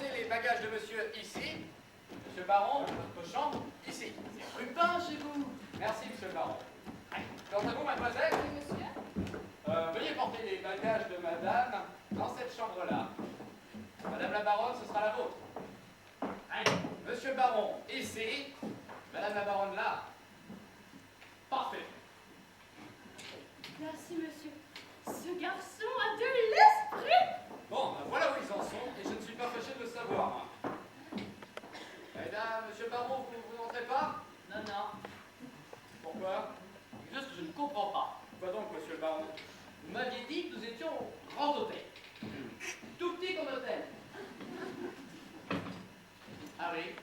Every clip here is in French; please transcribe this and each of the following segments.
porter les bagages de monsieur ici. Monsieur le baron, votre chambre ici. C'est Rupin chez vous. Merci, monsieur le baron. Quant à vous, mademoiselle, Monsieur? veuillez porter les bagages de madame dans cette chambre-là. Madame la baronne, ce sera la vôtre. Allez, monsieur le baron, ici. Madame la baronne, là. Parfait. Merci, monsieur. Ce garçon a de l'esprit. Bon, ben voilà où ils en sont, et je ne suis pas fâché de le savoir, moi. Mesdames, monsieur le baron, vous n'entrez pas? Non, non. Pourquoi? Juste que je ne comprends pas. Quoi donc, monsieur le baron? Vous m'aviez dit que nous étions au Grand Hôtel. Tout petit comme hôtel. Ah oui.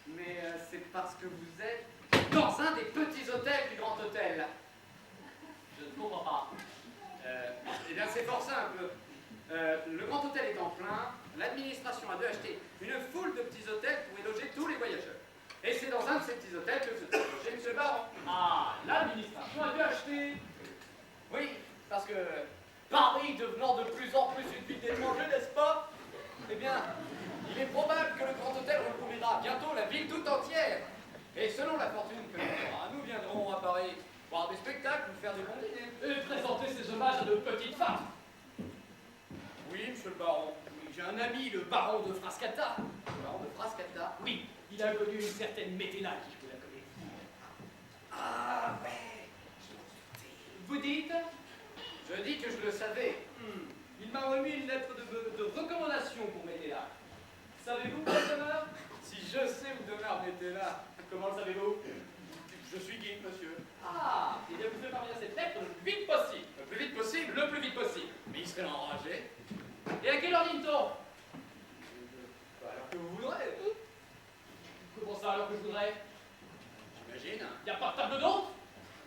Mais c'est parce que vous êtes dans un des petits hôtels du Grand Hôtel. Je ne comprends pas. Eh bien, c'est fort simple. Le Grand Hôtel est en plein, l'administration a dû acheter une foule de petits hôtels pour y loger tous les voyageurs. Et c'est dans un de ces petits hôtels que vous êtes logé, monsieur le baron. Ah, l'administration a dû acheter. Oui, parce que Paris devenant de plus en plus une ville d'étrangers, n'est-ce pas? eh bien, il est probable que le Grand Hôtel recouvrira bientôt la ville tout entière. Et selon la fortune que l'on aura, nous viendrons à Paris voir des spectacles ou faire des bons dîners. Et présenter ces hommages à de petites femmes. Oui, monsieur le baron. Oui, j'ai un ami, le baron de Frascata. Le baron de Frascata. Oui, il a connu une certaine Météna qui je vous la connais. Ah ouais, je m'en doutais. Vous dites? Je dis que je le savais. Il m'a remis une lettre de recommandation pour Météna. Savez-vous où elle demeure? Si je sais où demeure Météna, Comment le savez-vous? je suis guide, monsieur. Ah, eh bien vous faites parvenir cette lettre le plus vite possible. Le plus vite possible. Le plus vite possible. Mais il serait enragé. Et à quelle heure dîne-t-on? Alors que vous voudrez. Comment ça alors que je voudrais? J'imagine. Il n'y a pas de table d'hôte?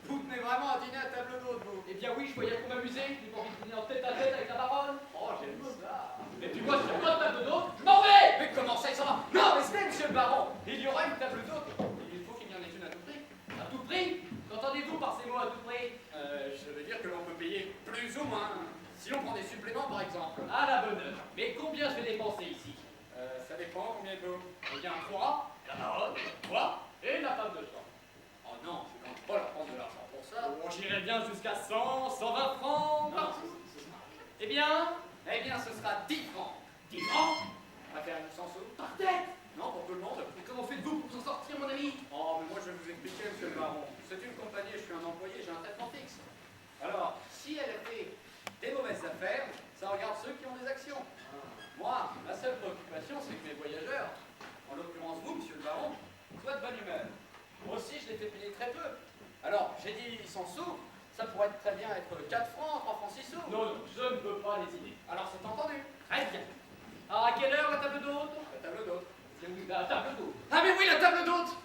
Vous tenez vraiment à dîner à table d'hôte, vous. Eh bien oui, je voyais pour m'amuser, j'ai pas envie de dîner en tête à tête avec la baronne. Oh, j'aime ça. Et puis moi, s'il n'y a pas de table d'hôte, je m'en vais! Mais comment ça, il s'en va? Non, restez, monsieur le baron. Il y aura une table d'hôte. Il faut qu'il y en ait une à tout prix. À tout prix? Qu'entendez-vous par ces mots à tout prix? Je veux dire que l'on peut payer plus ou moins. Si on prend des suppléments, par exemple. À la bonne heure. Mais combien je vais dépenser ici? Ça dépend, combien de vous? Eh bien, 3, la baronne, moi et la femme de chambre. Oh non, je ne vais pas leur prendre de l'argent pour ça. Oh, j'irai bien jusqu'à 100, 120 francs. Non, Eh bien, eh bien, ce sera 10 francs. 10 francs On va faire une 100 sous. par tête. Non, pour tout le monde. Et comment faites-vous pour s'en sortir, mon ami? Oh, mais moi je vais vous expliquer, monsieur le baron. C'est une compagnie, je suis un employé, j'ai un traitement fixe. Alors, si elle a fait des mauvaises affaires, ça regarde ceux qui ont des actions. Moi, ma seule préoccupation, c'est que mes voyageurs, en l'occurrence vous, monsieur le baron, soient de bonne humeur. Moi aussi, je les fais payer très peu. Alors, j'ai dit 100 sous, ça pourrait très bien être 4 francs, 3 francs 6 sous. Non, non, je ne veux pas les idées. Alors, c'est entendu. Très bien. Alors, à quelle heure la table d'hôte? La table d'hôte. C'est oui, la table d'hôte. Ah, mais oui, la table d'hôte.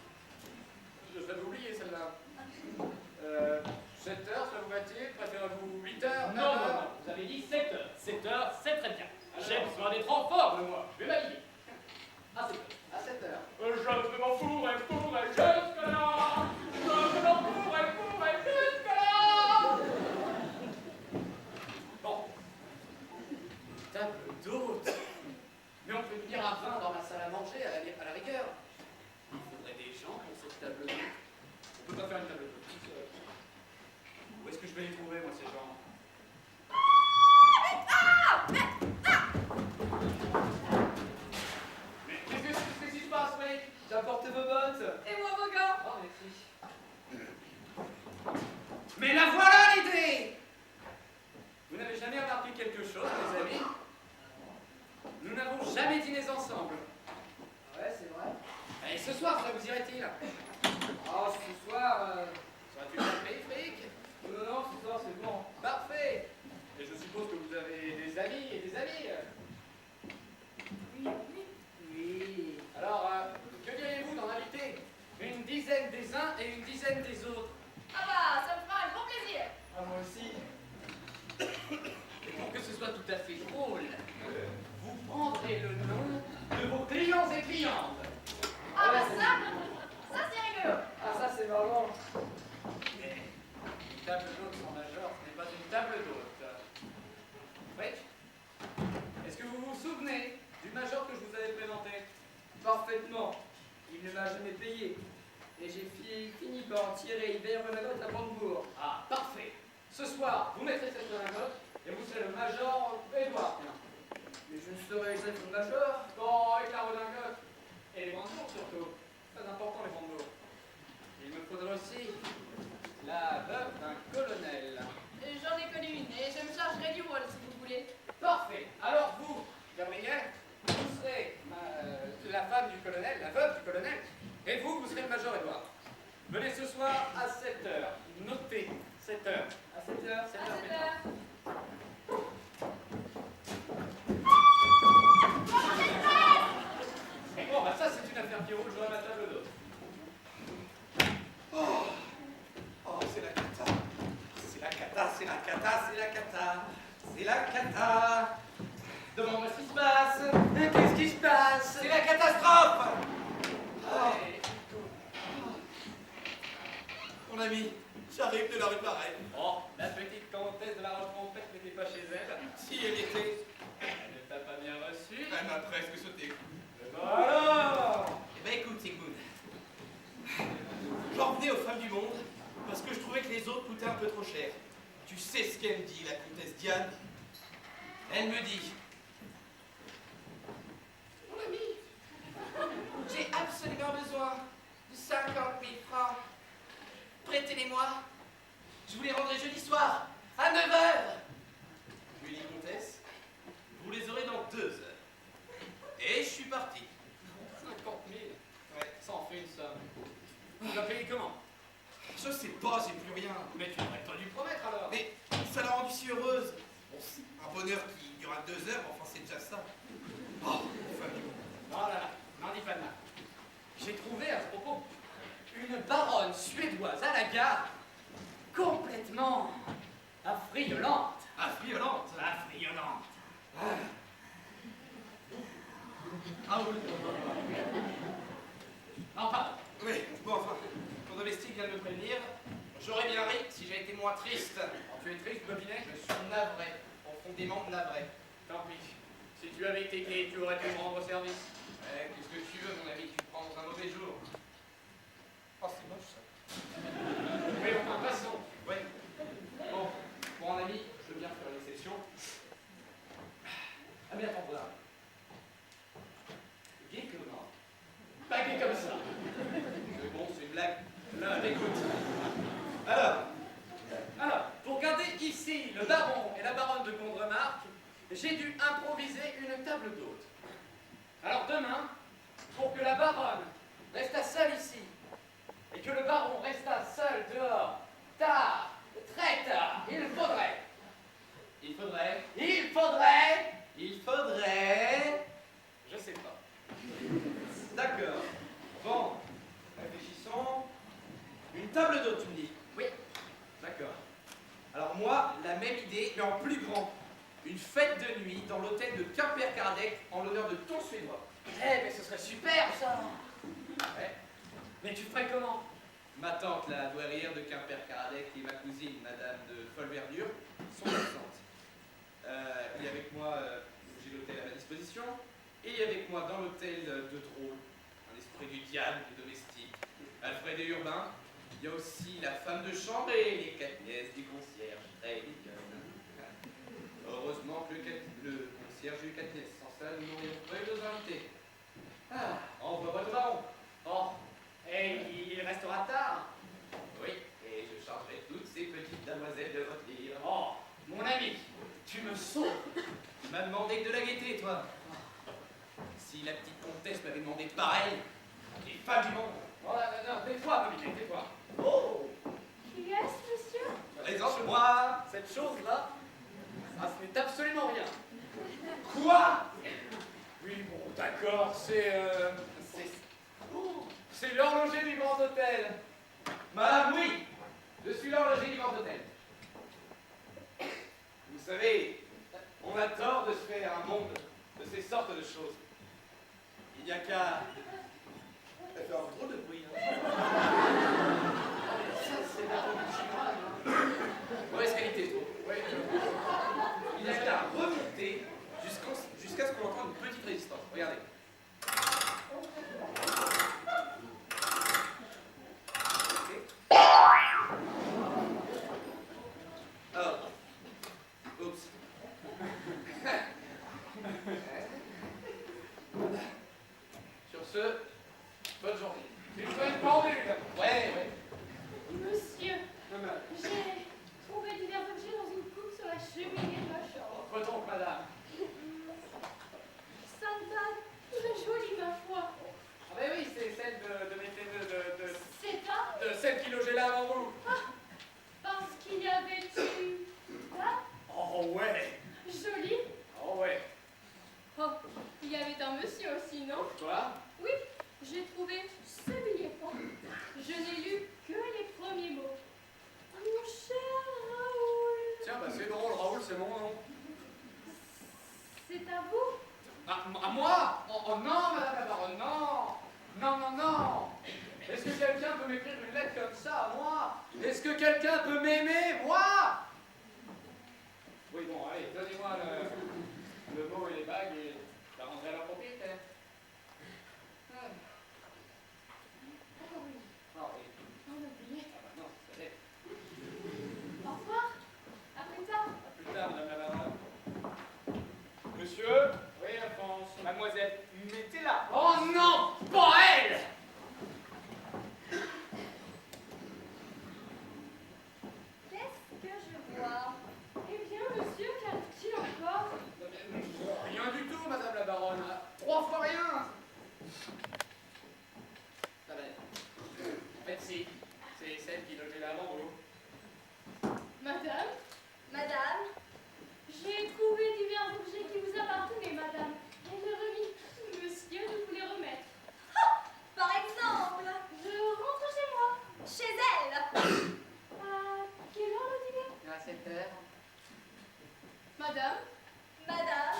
Je l'avais oublié, celle-là. 7 heures, ça vous va-t-il? Préférez-vous 8 heures? 9 Non, non, heures? non, vous avez dit 7 heures. 7 heures, c'est très bien. J'ai besoin d'être en forme, moi. Je vais m'habiller. À 7 heures. À 7 heures. Je m'en fourrai jusque-là. Je m'en fourrai jusque-là. Bon. Table d'hôte. Mais on peut venir un vin dans ma salle à manger à la rigueur. Il faudrait des gens pour cette table d'hôte. On peut pas faire une table d'hôte toute seule. Où est-ce que je vais les trouver, moi, ces gens? Mais qu'est-ce qui se passe, mec? J'ai apporté vos bottes. Et moi, vos gars? Oh, merci. Mais la voilà l'idée! Vous n'avez jamais remarqué quelque chose, mes amis? Nous n'avons jamais dîné ensemble. Ouais, c'est vrai. Et ce soir, ça vous irait-il? Oh, ce soir, Serait-tu bien périphérique? non, non, ce soir, c'est bon. Parfait! Et je suppose que vous avez des amis et des amis. Oui, oui. Oui. Alors, que diriez-vous d'en inviter une dizaine des uns et une dizaine des autres? Ah bah, ça me fera un grand plaisir. Ah, moi aussi. Et pour que ce soit tout à fait drôle, vous prendrez le nom de vos clients et clientes. Ah bah ça c'est rigolo. Ah, ça, c'est marrant. Mais une table d'hôte sans major, ce n'est pas une table d'hôte. Oui? Est-ce que vous vous souvenez du major que je vous Parfaitement. Il ne m'a jamais payé. Et j'ai fini par en tirer hiver redingote à Brandebourg. Ah, parfait. Ce soir, vous mettrez cette redingote et vous serez le major Edouard. Mais je ne saurais être major. Bon, avec la redingote. Et les brandebourgs surtout. Très important les brandebourgs. Il me faudra aussi la veuve d'un colonel. J'en ai connu une et je me chargerai du rôle si vous voulez. Parfait. Alors vous, Gabriel, vous serez la femme du colonel, la veuve du colonel, et vous serez le major Edouard. Venez ce soir à 7h. Notez 7h. À 7h. 7h. Bon, bah ça c'est une affaire qui roule, j'aurai ma table d'hôte. Oh, c'est la cata. C'est la cata, c'est la cata, c'est la cata. C'est la cata. Demande-moi ce qui se passe. Qu'est-ce qui se passe? C'est la catastrophe. Allez. Mon ami, j'arrive de la rue Pareille. Oh, la petite comtesse de la Roche-Trompette n'était pas chez elle. Si elle était, Elle ne t'a pas bien reçu. elle m'a presque sauté. Alors Eh ben écoute, Sigmund. J'en venais aux femmes du monde parce que je trouvais que les autres coûtaient un peu trop cher. Tu sais ce qu'elle me dit, la comtesse Diane? Elle me dit: mon ami, j'ai absolument besoin de 50 000 francs. Prêtez-les-moi. Je vous les rendrai jeudi soir, à 9 h. Je lui dis: comtesse, vous les aurez dans 2 heures. Et je suis parti. 50 000. Ouais. Ça en fait une somme. Tu l'as payé comment? Je sais pas, j'ai plus rien. Mais tu n'aurais pas dû promettre alors. Mais ça l'a rendue si heureuse. Bon, c'est un bonheur qui durera 2 heures, mais enfin c'est déjà ça. Oh, femme du monde. Oh là là, n'en dis pas de mal. J'ai trouvé à ce propos une baronne suédoise à la gare, complètement affriolante. Affriolante. Affriolante. Ah oui. Non, pardon. Oui, bon enfin, ton domestique vient de me prévenir. J'aurais bien ri si j'avais été moins triste. Tu es triste, Bobinet? Je suis navré, profondément navré. Tant pis. Si tu avais été gay, tu aurais pu me rendre service. Ouais, qu'est-ce que tu veux, mon ami, tu prends dans un mauvais jour. Oh, c'est moche ça. Oui, enfin, passons. Ouais. Bon, mon ami, je veux bien faire une exception. Ah, mais attends, voilà. Gay comment? Pas gay comme ça. Mais bon, c'est une blague. Là, écoute. Alors, Pour garder ici le baron et la baronne de Gondremarck, j'ai dû improviser une table d'hôte. Alors demain, pour que la baronne restât seule ici, et que le baron restât seul dehors, tard, très tard, il faudrait, je sais pas. d'accord. Bon, réfléchissons. Une table d'hôte, tu me dis? Oui, D'accord. Alors moi, la même idée, mais en plus grand. Une fête de nuit dans l'hôtel de Quimper-Kardec en l'honneur de ton Suédois. eh, mais ce serait super ça. Ouais. Mais tu ferais comment? Ma tante, la douairière de Quimper-Kardec, et ma cousine, madame de Folle-Verdure, sont absentes. Il y a avec moi, j'ai l'hôtel à ma disposition, et il y a avec moi dans l'hôtel deux drôles, un esprit du diable, des domestiques, Alfred et Urbain. Il y a aussi la femme de chambre et les 4 nièces du concierge, très mignonnes. Heureusement que le concierge a eu 4 nièces, sans ça nous n'aurions pas eu nos invités. Ah, envoie votre baron. Oh, et il restera tard. Oui, et je chargerai toutes ces petites demoiselles de votre livre. Oh, mon ami, tu me sauves. Tu m'as demandé de la gaieté, toi. Si la petite comtesse m'avait demandé pareil, les femmes du monde. Oh là là, non, tais-toi, Mobinet, tais-toi. Oh, Qui est-ce, monsieur? présente-moi. Cette chose-là, ça, ce n'est absolument rien. Quoi? Oui, bon, d'accord, c'est l'horloger du Grand Hôtel. Madame, oui, je suis l'horloger du Grand Hôtel. Vous savez, on a tort de se faire un monde de ces sortes de choses. Il n'y a qu'à... Ça fait un drôle de bruit, hein. Ça, c'est la robe du chinois. Mauvaise qualité, je trouve. Oui, Il n'y a qu'à remonter jusqu'à ce qu'on entende une petite résistance. Regardez. Raoul, c'est mon nom. C'est à vous? À moi? Oh non, madame la baronne, non! Non, non, non! Est-ce que quelqu'un peut m'écrire une lettre comme ça à moi? Est-ce que quelqu'un peut m'aimer, moi? Oui, bon, allez, donnez-moi le mot et les bagues et je la rendrai à leur propriétaire. Ah. Oh oui, Ah oui. on a oublié. Ah bah non, c'est vrai. Au revoir. À plus tard. À plus tard, madame la baronne. Monsieur, Oui, Alphonse. mademoiselle, mettez-la. Oh non, pas elle! Qu'est-ce que je vois? Eh bien, monsieur, qu'arrive-t-il encore? Rien du tout, madame la baronne. 3 fois rien. Ça va. En fait, si. C'est celle qui logeait là avant vous. Madame? Madame? J'ai trouvé divers objets qui vous appartenaient, madame. Et je remis monsieur de vous les remettre. Par exemple, Je rentre chez moi. chez elle. À quelle heure le dîner? À 7 heures. Madame? Madame,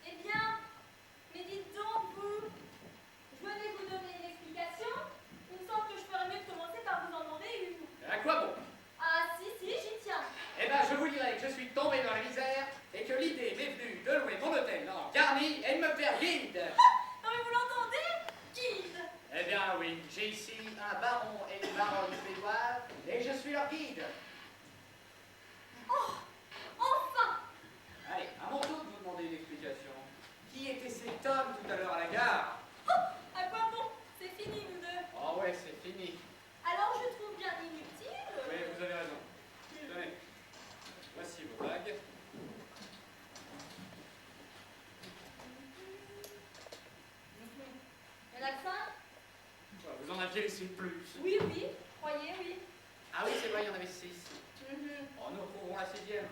eh bien, mais dites donc, vous, je venais vous donner une explication. Il me semble que je ferais mieux de commencer par vous en demander une. À quoi bon? Ah si, si, j'y tiens. Eh ben, je vous dirai que je suis tombé dans la misère et que l'idée m'est venue de louer mon hôtel en garni et de me faire guide. Non mais vous l'entendez? Guide. Eh bien, oui, j'ai ici un baron et une baronne suédoise et je suis leur guide. Oh, enfin. Allez, à mon tour de vous demander une explication. Qui était cet homme tout à l'heure à la gare? À quoi bon? C'est fini, nous deux. Oh ouais, c'est fini. Alors je trouve bien inutile. Oui, vous avez raison. Tenez, voici vos bagues. Il y en a que 5? Voilà, vous en aviez laissé plus. Oui, oui. Croyez, oui. Ah oui, c'est vrai, il y en avait 6. Mhm. Oh, nous retrouverons la 6e.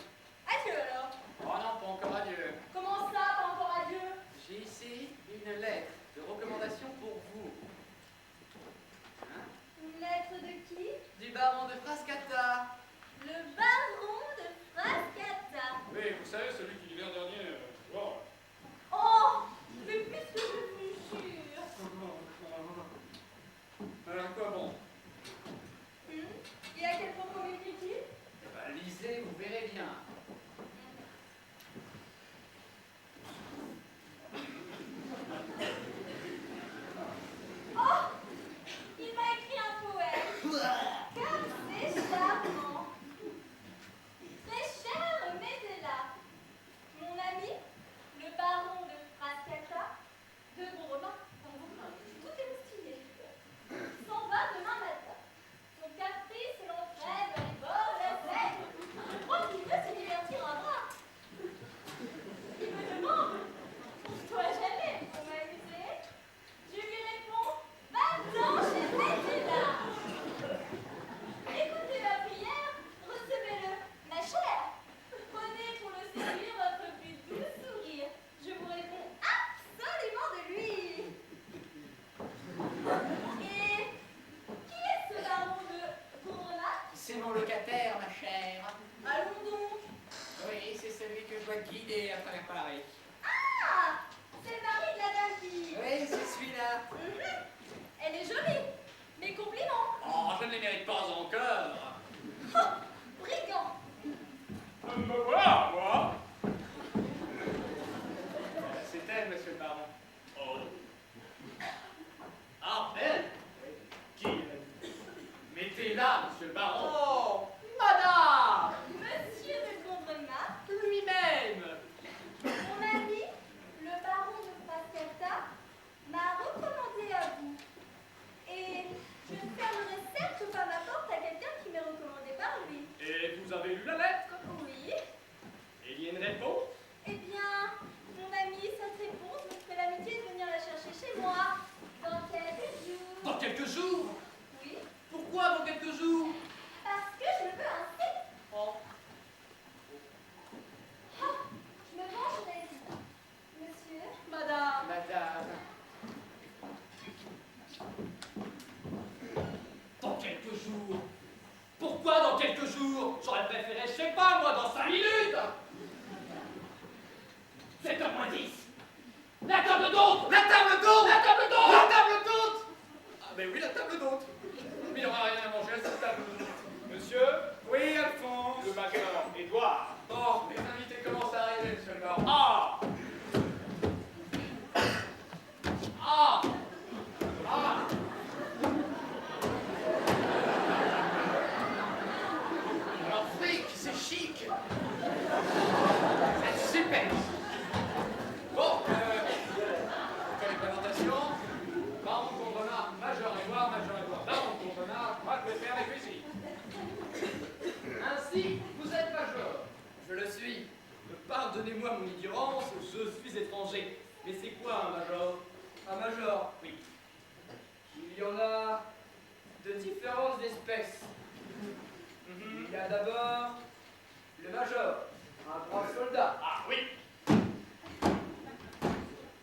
Adieu alors. Oh non, pas encore adieu. Comment ça, pas encore adieu? J'ai ici une lettre de recommandation pour vous. Hein? Une lettre de qui? Du baron de Frascata. Le baron de Frascata. Oui, vous savez, celui qui l'hiver dernier. Bon. Oh, mais puisque je vous jure. Alors quoi bon? Et à quel propos m'écrit-il? Eh ben, lisez, vous verrez bien. étrangers. Mais c'est quoi un major? Un major? Oui. Il y en a de différentes espèces. Il y a d'abord le major, un brave soldat. Ah oui.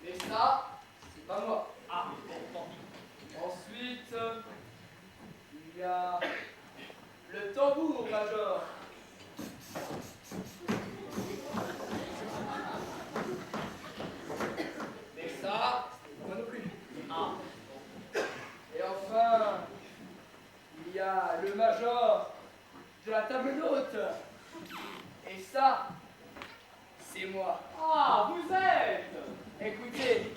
Et ça, c'est pas moi. Ah, bon, tant pis. Ensuite, il y a le tambour major. Mais ça, c'est pas moi non plus. Ah, Et enfin, il y a le major de la table d'hôte. Et ça, c'est moi. ah, vous êtes. Écoutez.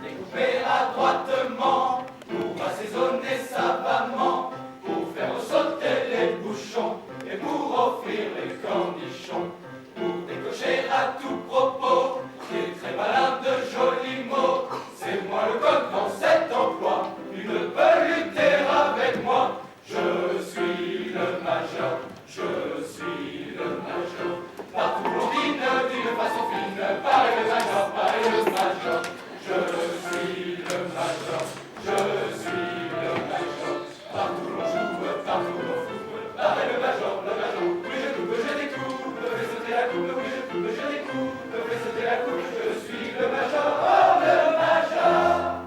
Découper adroitement pour assaisonner savamment, pour faire sauter les bouchons et pour offrir les cornichons, pour décocher à tout propos des très malins de jolis mots. C'est moi le coq dans cet emploi, nul ne peut lutter avec moi. Je suis le major, je suis le major. Partout l'on dîne d'une façon fine, pareil le major, pareil le major. Je suis le major, je suis le major. Partout l'on joue, partout l'on fout, pareil le major, oui je coupe, je découpe, fais sauter la coupe, oui je coupe, je découpe, fais sauter la coupe, je suis le major, oh le major.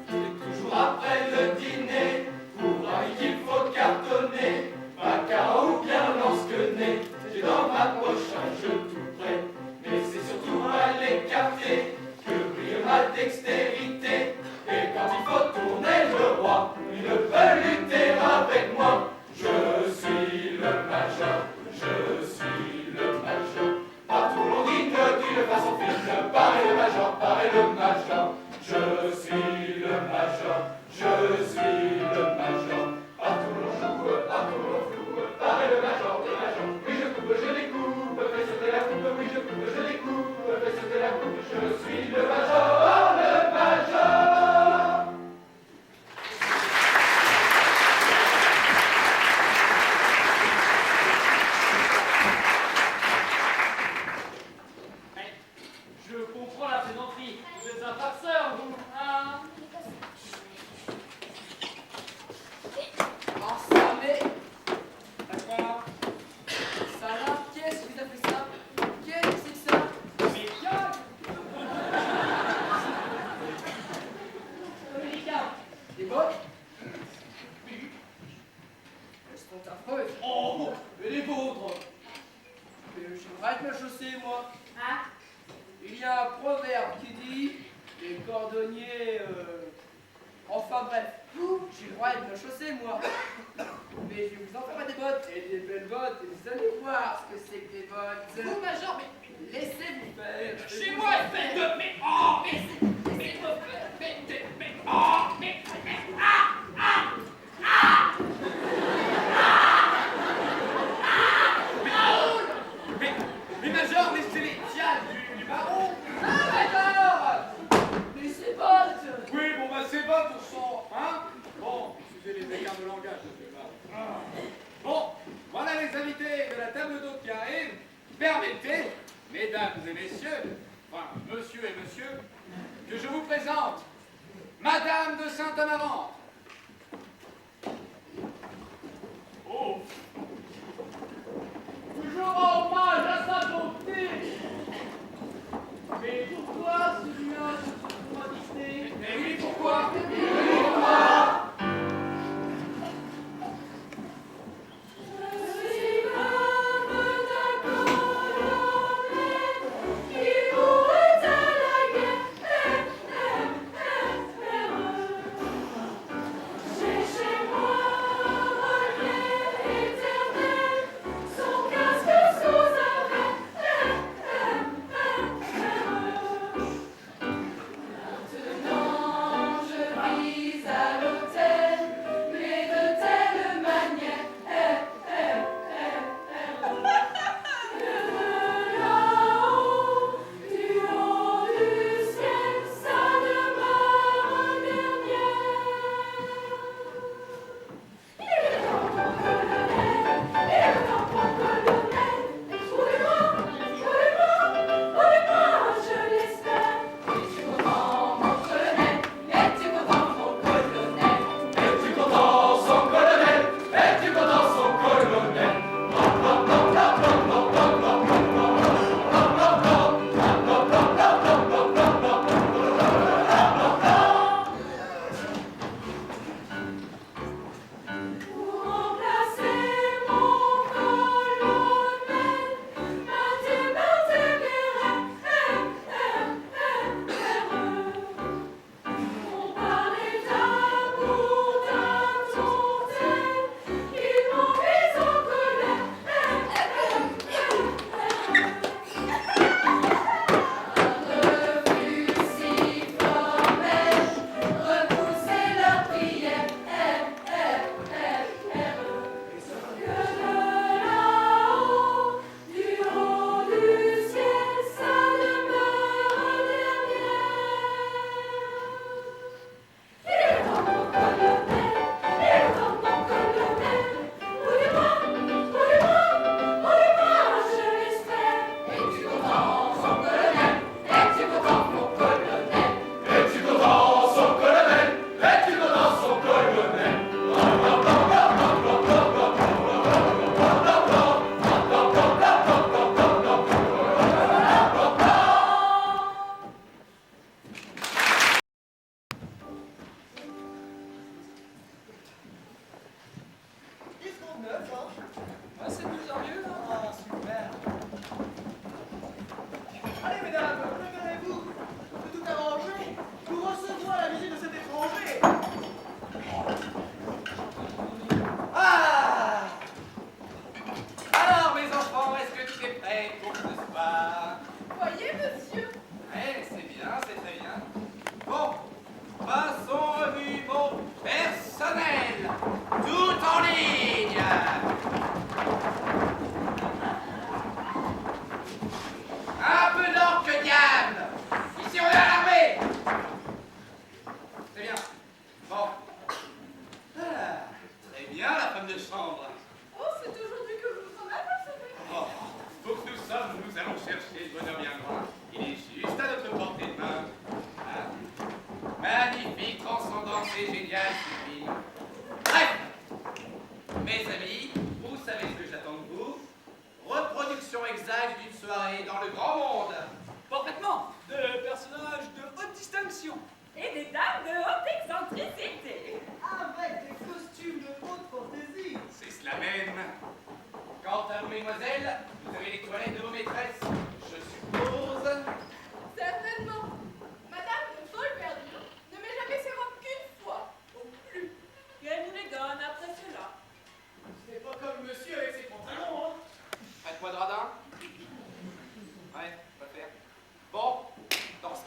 Toujours après le dîner, pour un qu'il faut cartonner, baccarat ou bien lance-quenet, j'ai dans ma poche un jeu tout prêt, mais c'est surtout à l'écarter que brille ma dextérité, et quand il faut tourner le roi, il ne peut lutter avec moi. Je suis le major, je suis le major, partout l'on dîne d'une façon fine, pareil le major, pareil le major. Je suis le major, je suis le major. Partout l'on joue, partout l'on floue, pareil le major, oui je coupe, je découpe, fais sauter la coupe, oui je coupe, je découpe, fais sauter la coupe, je suis le major, le major. Mais je comprends la plaisanterie. Vous êtes un farceur, vous. Hein? Oh ça, mais... D'accord. Ça là, qu'est-ce qui vous a fait ça? Qu'est-ce que c'est que ça? Mais tiens. Les gars. Des bottes? Elles sont affreuses. Oh, et les vôtres. Mais je rate ma chaussée, moi. Ah, Il y a un proverbe qui dit les cordonniers. Enfin bref, j'ai le droit de me chausser, moi. Mais je vais vous en faire des bottes, et des belles bottes, et vous allez voir ce que c'est que des bottes. Vous, major, mais Laissez-vous faire. Chez moi, espèce de... Mais... Oh, mais major, mais c'est les diades du baron. Ah d'accord. Mais c'est bottes. Oui, bon bah c'est bon pour son, hein. Bon, excusez les écarts de langage, monsieur Barre. Bon, voilà les invités de la table d'hôte qui arrivent. Permettez, mesdames et messieurs, enfin monsieur et monsieur, que je vous présente Madame de Saint-Amarante. oh. Toujours en hommage à sa bonté. Mais pourquoi celui-là se trouve dicté? Mais oui, pourquoi? Je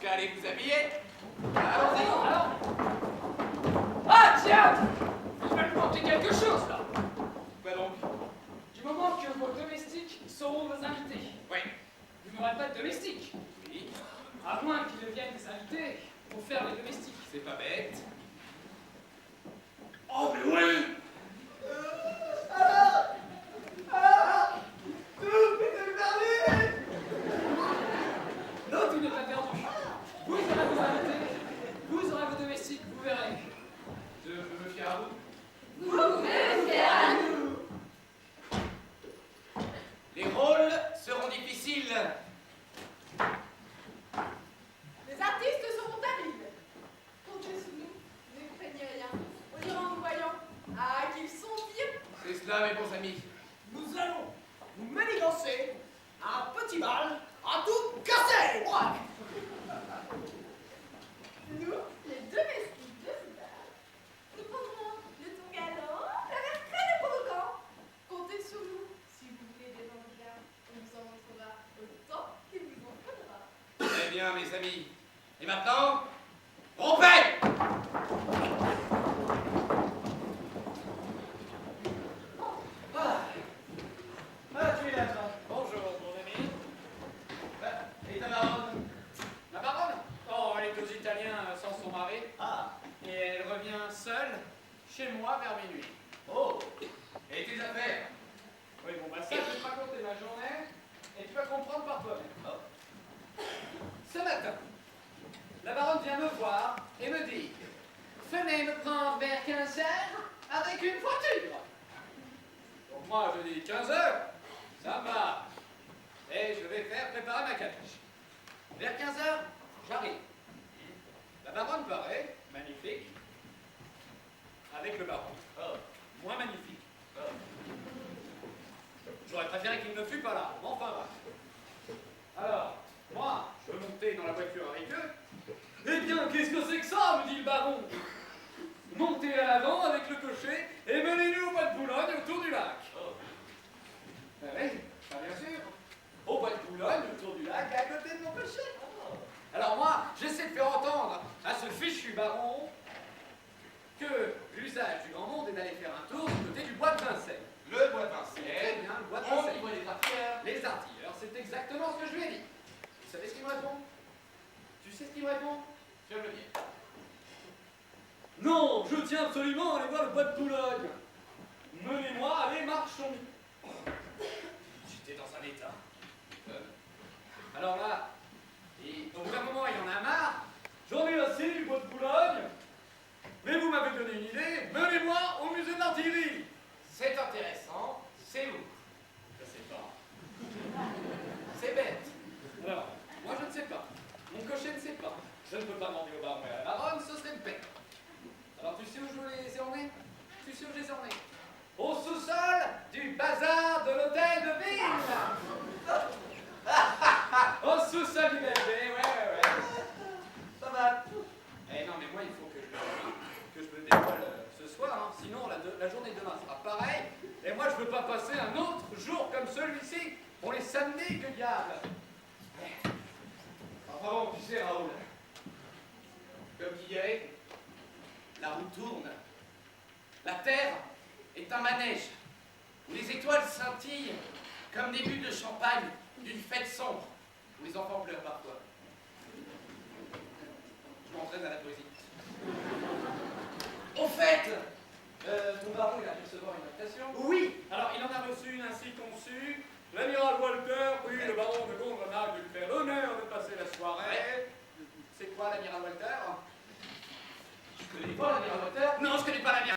ce cas, allez vous habiller. Allons-y. Alors. Ah, tiens! Il va lui manquer quelque chose, là. Quoi donc? Du moment que vos domestiques seront vos invités. Oui. Vous n'aurez pas de domestiques. Oui. À moins qu'ils deviennent des invités pour faire les domestiques. C'est pas bête. Oh, mais oui! Non, tout n'est pas perdu. Vous aurez vos invités, vous aurez vos domestiques, vous verrez. Je peux me fier à vous. Vous pouvez faire à nous. Les rôles seront difficiles. Les artistes seront habiles. Comptez sur nous, ne craignez rien. On ira en nous voyant. Ah, qu'ils sont vieux. C'est cela, mes bons amis. Nous allons nous manigancer à un petit bal à tout casser. Ouah. Nous, les domestiques de ce bar, nous prendrons le ton galant, l'air très provoquant. Comptez sur nous. Si vous voulez des gens bien, on vous en montrera autant qu'il vous en faudra. Très bien, mes amis. Et maintenant, rompez! Ah, tu es là, toi. Bonjour, mon ami. Et ta baronne? La baronne? Oh, elle est aux Italiens sans son mari. Ah, Et elle revient seule chez moi vers minuit. Oh! Et tes affaires? Oui, bon, bah ça, je vais te raconter ma journée et tu vas comprendre par toi-même. Oh. Ce matin, la baronne vient me voir et me dit « Venez me prendre vers 15 heures avec une voiture !» Donc moi, je dis 15 heures, ça va. Et je vais faire préparer ma calèche. Vers 15 heures, j'arrive. La baronne paraît magnifique, avec le baron. Oh. Moins magnifique. Oh. J'aurais préféré qu'il ne fût pas là, mais enfin va. Alors, moi, je veux monter dans la voiture avec eux. Eh bien, qu'est-ce que c'est que ça, me dit le baron. Montez à l'avant avec le cocher et menez-nous au bois de Boulogne autour du lac. Oh. Oui, bien sûr. Au bois de Boulogne, autour du lac, à côté de mon cocher. Alors moi, j'essaie de faire entendre à ce fichu baron que l'usage du grand monde est d'aller faire un tour du côté du bois de Vincennes. Le bois de Très Vincennes. bien, le bois de On y Vincennes. voit les artilleurs. Les artilleurs, c'est exactement ce que je lui ai dit. Vous savez ce qu'il me répond? Tu sais ce qu'il me répond? Tu vas me le dire. Non, je tiens absolument à aller voir le bois de Boulogne. Menez-moi, allez, marchons. J'étais dans un état. Alors là, et au bout d'un moment, il en a marre. J'en ai assez du bois de Boulogne. Mais vous m'avez donné une idée. Menez-moi au musée de l'artillerie. C'est intéressant. C'est où? Je sais pas. C'est bête. Alors, moi je ne sais pas. Mon cocher ne sait pas. Je ne peux pas demander au baron et à la baronne, ce serait une peine. Alors tu sais où je les ai emmenés? Tu sais où je les ai emmenés? Au sous-sol du bazar de l'hôtel de ville. Au sous-sol du BLV, ouais. Ça va. Eh non, mais moi il faut que je me dévoile ce soir, hein. Sinon la journée de demain sera pareille. Et moi je veux pas passer un autre jour comme celui-ci. On les samedis, que diable. Enfin bon, tu sais, Raoul, comme qui dirait, la roue tourne. La terre est un manège où les étoiles scintillent comme des bulles de champagne d'une fête sombre où les enfants pleurent parfois. Je m'entraîne à la poésie. Au fait, Ton baron, il a pu recevoir une invitation. oui, Alors, il en a reçu une ainsi conçue. L'amiral Walter prie le baron de Gondrenag de lui faire l'honneur de passer la soirée. C'est quoi l'amiral Walter? je connais pas l'amiral Walter. Non, je connais pas l'amiral.